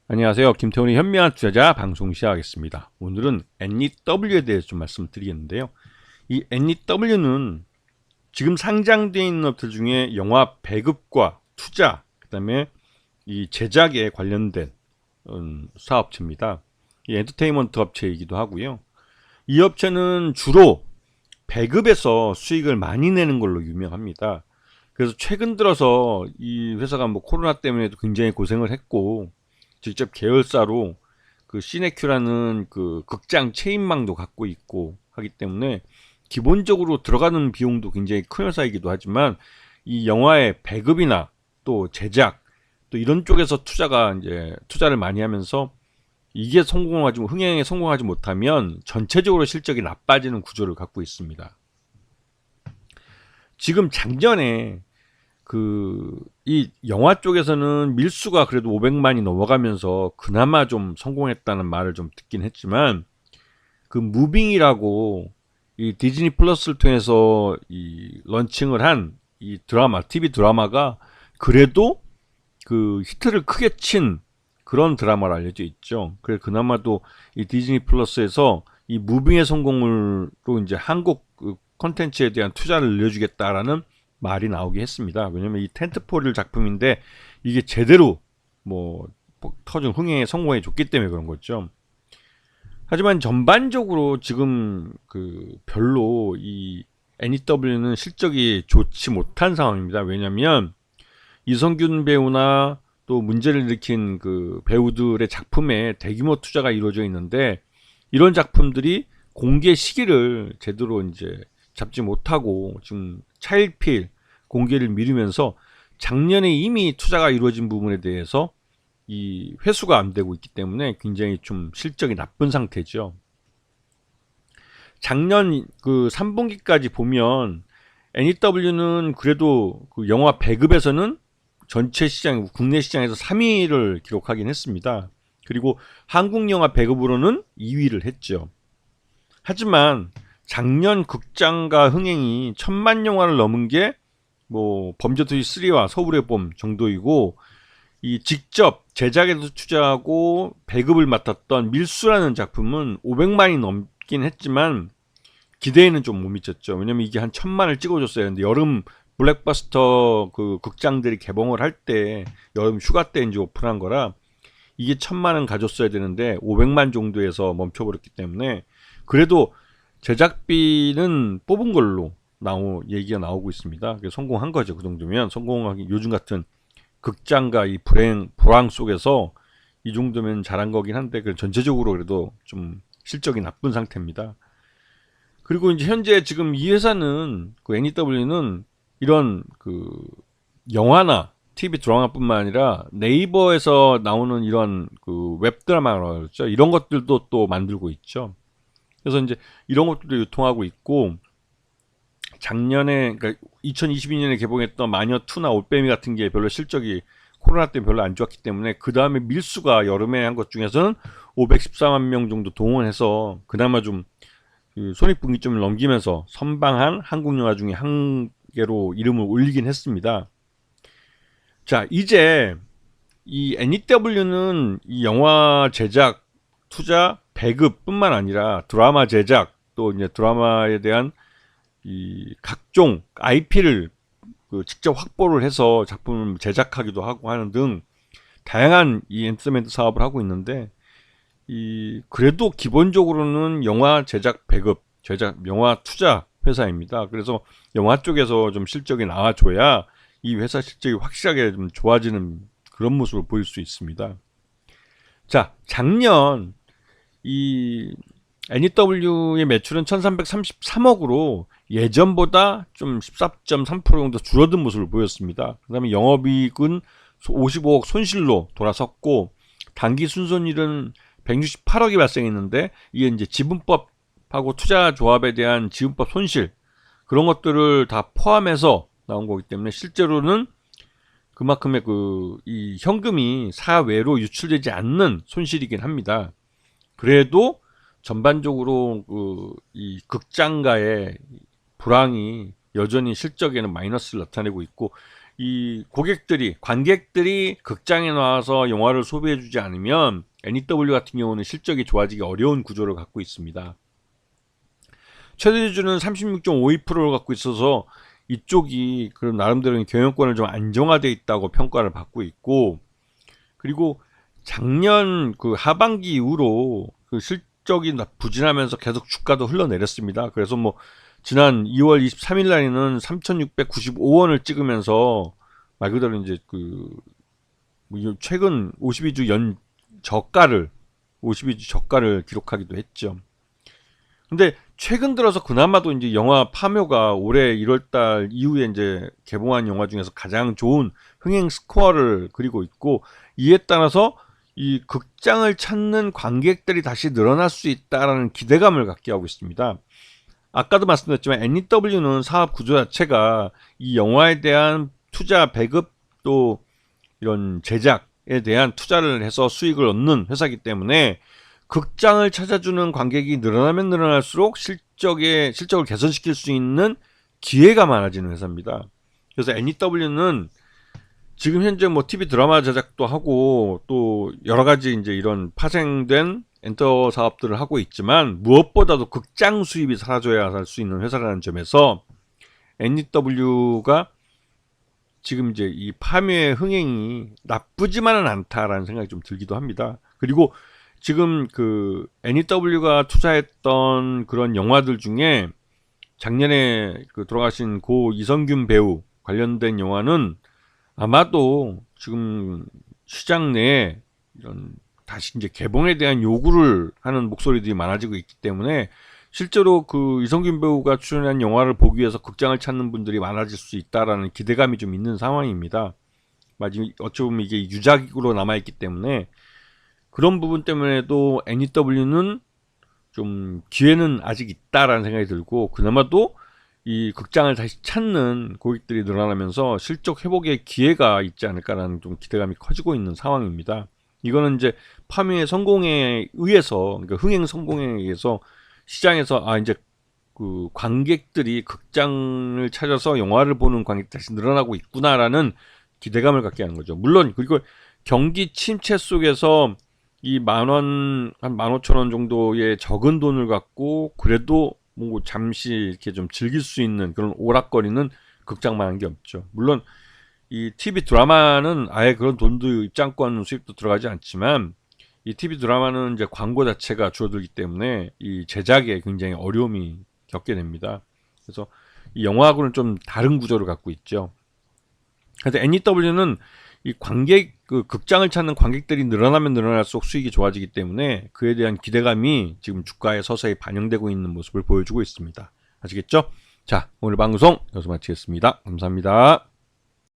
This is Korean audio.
안녕하세요. 김태훈의 현명한 투자자 방송 시작하겠습니다. 오늘은 NEW에 대해서 좀 말씀드리겠는데요. 이 NEW는 지금 상장되어 있는 업들 중에 영화 배급과 투자, 그 다음에 이 제작에 관련된 사업체입니다. 이 엔터테인먼트 업체이기도 하고요. 이 업체는 주로 배급에서 수익을 많이 내는 걸로 유명합니다. 그래서 최근 들어서 이 회사가 뭐 코로나 때문에도 굉장히 고생을 했고, 직접 계열사로 그 시네큐라는 그 극장 체인망도 갖고 있고 하기 때문에 기본적으로 들어가는 비용도 굉장히 큰 회사이기도 하지만, 이 영화의 배급이나 또 제작 또 이런 쪽에서 투자를 많이 하면서 이게 흥행에 성공하지 못하면 전체적으로 실적이 나빠지는 구조를 갖고 있습니다. 지금 작년에 이 영화 쪽에서는 밀수가 그래도 500만이 넘어가면서 그나마 좀 성공했다는 말을 좀 듣긴 했지만, 그 무빙이라고 이 디즈니 플러스를 통해서 이 런칭을 한 이 드라마, TV 드라마가 그래도 그 히트를 크게 친 그런 드라마로 알려져 있죠. 그래 그나마도 이 디즈니 플러스에서 이 무빙의 성공으로 이제 한국 그 콘텐츠에 대한 투자를 늘려주겠다라는 말이 나오게 했습니다. 왜냐면 이 텐트폴 작품인데 이게 제대로 뭐 터진 흥행에 성공해 줬기 때문에 그런 거죠. 하지만 전반적으로 지금 그 별로 이 NEW는 실적이 좋지 못한 상황입니다. 왜냐면 이성균 배우나 또 문제를 일으킨 그 배우들의 작품에 대규모 투자가 이루어져 있는데, 이런 작품들이 공개 시기를 제대로 이제 잡지 못하고 지금 차일피일 공개를 미루면서 작년에 이미 투자가 이루어진 부분에 대해서 이 회수가 안 되고 있기 때문에 굉장히 좀 실적이 나쁜 상태죠. 작년 그 3분기까지 보면 NEW는 그래도 그 영화 배급에서는 전체 시장, 국내 시장에서 3위를 기록하긴 했습니다. 그리고 한국 영화 배급으로는 2위를 했죠. 하지만 작년 극장가 흥행이 1000만 영화를 넘은 게 뭐 범죄도시 3와 서울의 봄 정도이고, 이 직접 제작에도 투자하고 배급을 맡았던 밀수라는 작품은 500만이 넘긴 했지만 기대에는 좀 못 미쳤죠. 왜냐면 이게 한 1000만을 찍어줬어야 했는데, 여름 블랙버스터 그 극장들이 개봉을 할 때 여름 휴가 때 이제 오픈한 거라 이게 1000만은 가졌어야 되는데 500만 정도에서 멈춰버렸기 때문에, 그래도 제작비는 뽑은 걸로 얘기가 나오고 있습니다. 성공한 거죠. 그 정도면 성공하기, 요즘 같은 극장과 이 불황 속에서 이 정도면 잘한 거긴 한데, 전체적으로 그래도 좀 실적이 나쁜 상태입니다. 그리고 이제 현재 지금 이 회사는 그 NEW는 이런 그 영화나 TV 드라마뿐만 아니라 네이버에서 나오는 이런 그 웹드라마라고 그러죠. 이런 것들도 또 만들고 있죠. 그래서 이제 이런 것들도 유통하고 있고, 작년에 그러니까 2022년에 개봉했던 마녀2나 올빼미 같은 게 별로 실적이 코로나 때문에 별로 안 좋았기 때문에, 그 다음에 밀수가 여름에 한 것 중에서는 514만 명 정도 동원해서 그나마 좀 그 손익분기점을 넘기면서 선방한 한국 영화 중에 한 개로 이름을 올리긴 했습니다. 자, 이제 이 NEW는 이 영화 제작, 투자, 배급뿐만 아니라 드라마 제작, 또 이제 드라마에 대한 이 각종 IP를 그 직접 확보를 해서 작품을 제작하기도 하고 하는 등 다양한 이 엔터테인먼트 사업을 하고 있는데, 이 그래도 기본적으로는 영화 제작 배급, 영화 투자 회사입니다. 그래서 영화 쪽에서 좀 실적이 나와줘야 이 회사 실적이 확실하게 좀 좋아지는 그런 모습을 보일 수 있습니다. 자, 작년 이 NEW의 매출은 1333억으로 예전보다 좀 14.3% 정도 줄어든 모습을 보였습니다. 그 다음에 영업이익은 55억 손실로 돌아섰고, 단기 순손실은 168억이 발생했는데, 이게 이제 지분법하고 투자 조합에 대한 지분법 손실, 그런 것들을 다 포함해서 나온 거기 때문에 실제로는 그만큼의 이 현금이 사외로 유출되지 않는 손실이긴 합니다. 그래도 전반적으로 이 극장가의 불황이 여전히 실적에는 마이너스를 나타내고 있고, 이 고객들이, 관객들이 극장에 나와서 영화를 소비해주지 않으면 NEW 같은 경우는 실적이 좋아지기 어려운 구조를 갖고 있습니다. 최대 주주는 36.52%를 갖고 있어서 이쪽이 그럼 나름대로 경영권을 좀 안정화되어 있다고 평가를 받고 있고, 그리고 작년 그 하반기 이후로 그 실적이 부진하면서 계속 주가도 흘러내렸습니다. 그래서 뭐 지난 2월 23일 날에는 3,695원을 찍으면서 말 그대로 이제 그 최근 52주 연 저가를 52주 저가를 기록하기도 했죠. 근데 최근 들어서 그나마도 이제 영화 파묘가 올해 1월달 이후에 이제 개봉한 영화 중에서 가장 좋은 흥행 스코어를 그리고 있고, 이에 따라서 이 극장을 찾는 관객들이 다시 늘어날 수 있다라는 기대감을 갖게 하고 있습니다. 아까도 말씀드렸지만 NEW는 사업 구조 자체가 이 영화에 대한 투자 배급 또 이런 제작에 대한 투자를 해서 수익을 얻는 회사이기 때문에 극장을 찾아주는 관객이 늘어나면 늘어날수록 실적을 개선시킬 수 있는 기회가 많아지는 회사입니다. 그래서 NEW는 지금 현재 뭐 TV 드라마 제작도 하고 또 여러 가지 이제 이런 파생된 엔터 사업들을 하고 있지만, 무엇보다도 극장 수입이 사라져야 할 수 있는 회사라는 점에서 NEW가 지금 이제 이 파묘의 흥행이 나쁘지만은 않다라는 생각이 좀 들기도 합니다. 그리고 지금 그 NEW가 투자했던 그런 영화들 중에 작년에 그 돌아가신 고 이성균 배우 관련된 영화는 아마도 지금 시장 내에 이런 다시 이제 개봉에 대한 요구를 하는 목소리들이 많아지고 있기 때문에 실제로 그 이성균 배우가 출연한 영화를 보기 위해서 극장을 찾는 분들이 많아질 수 있다라는 기대감이 좀 있는 상황입니다. 마지막 어찌 보면 이게 유작으로 남아있기 때문에 그런 부분 때문에도 NEW는 좀 기회는 아직 있다라는 생각이 들고, 그나마도 이 극장을 다시 찾는 고객들이 늘어나면서 실적 회복의 기회가 있지 않을까라는 좀 기대감이 커지고 있는 상황입니다. 이거는 이제 파묘의 성공에 의해서, 그러니까 흥행 성공에 의해서 시장에서 이제 그 관객들이 극장을 찾아서 영화를 보는 관객이 다시 늘어나고 있구나라는 기대감을 갖게 하는 거죠. 물론 그리고 경기 침체 속에서 이 한 15,000원 정도의 적은 돈을 갖고 그래도 뭐 잠시 이렇게 좀 즐길 수 있는 그런 오락거리는 극장만한 게 없죠. 물론 이 TV 드라마는 아예 그런 돈도 입장권 수입도 들어가지 않지만, 이 TV 드라마는 이제 광고 자체가 줄어들기 때문에 이 제작에 굉장히 어려움이 겪게 됩니다. 그래서 이 영화하고는 좀 다른 구조를 갖고 있죠. 그래서 NEW는 이 그 극장을 찾는 관객들이 늘어나면 늘어날수록 수익이 좋아지기 때문에 그에 대한 기대감이 지금 주가에 서서히 반영되고 있는 모습을 보여주고 있습니다. 아시겠죠? 자, 오늘 방송 여기서 마치겠습니다. 감사합니다.